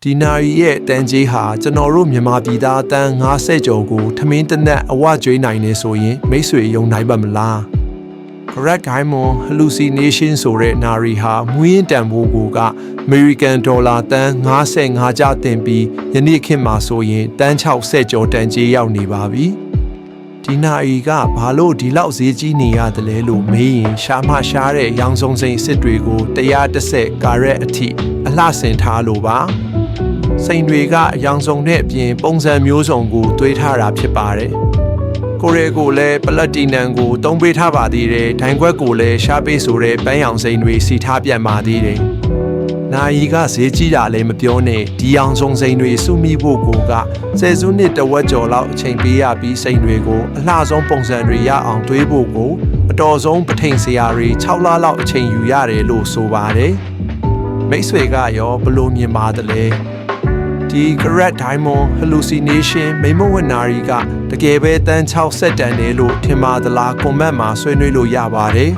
ဒီနာရီရဲ့တန်ကြီးဟာကျွန်တော်တို့မြန်မာပြည်သားတန်း90ကျော်ကိုထမင်းတနက်အဝကျွေးနိုင်နေဆိုရင်မိတ်ဆွေယုံနိုင်ပါမလား Correct Diamond Hallucination ဆိုတဲ့နာရီဟာမွေးရင်တန်ဖိုးကိုက American Dollar တန်း55ကျတင်ပြီးယနေ့ခေတ်မှာဆိုရင်တန်း60ကျော်တန်ကြီးရောက်နေပါပြီဒီနာရီကဘာလို့ဒီလောက်ဈေးကြီးနေရတယ်လဲလို့မေးရင်ရှာမရှားတဲ့ရောင်စုံစိန်စစ်တွေကို110ကာရက်အထိအလှဆင်ထားလို့ပါစိန်တွေကအရောင်စုံတဲ့အပြင်ပုံစံမျိုးစုံကိုတွေးထားတာဖြစ်ပါတယ်ကိုရဲကိုလည်းပလက်တီနမ်ကိုသုံးပေးထားပါသေးတယ်ဒိုင်ခွက်ကိုလည်းရှားပေးဆိုတဲ့ပန်းရောင်စိန်တွေစီထားပြန်ပါသေးတယ်နာယီကဈေးကြီးတာလည်းမပြောနဲ့ဒီအောင်ဆုံးစိန်တွေစုမိဖို့ကိုကဆယ်စုနှစ်တဝက်ကျော်လောက်အချိန်ပေးရပြီးစိန်တွေကိုအလှဆုံးပုံစံတွေရအောင်တွေးဖို့ကိုအတော်ဆုံးပထိန်စရာတွေ6လလောက်အချိန်ယူရတယ်လို့ဆိုပါတယ်မိတ်ဆွေကရောဘလို့မြင်ပါတယ်လဲဒီ Correct Diamond Hallucination မိမဝနာရီကတကယ်ပဲတန်း6ဆက်တန်တယ်လို့ထင်ပါသလား comment မှာဆွေးနွေးလို့ရပါတယ်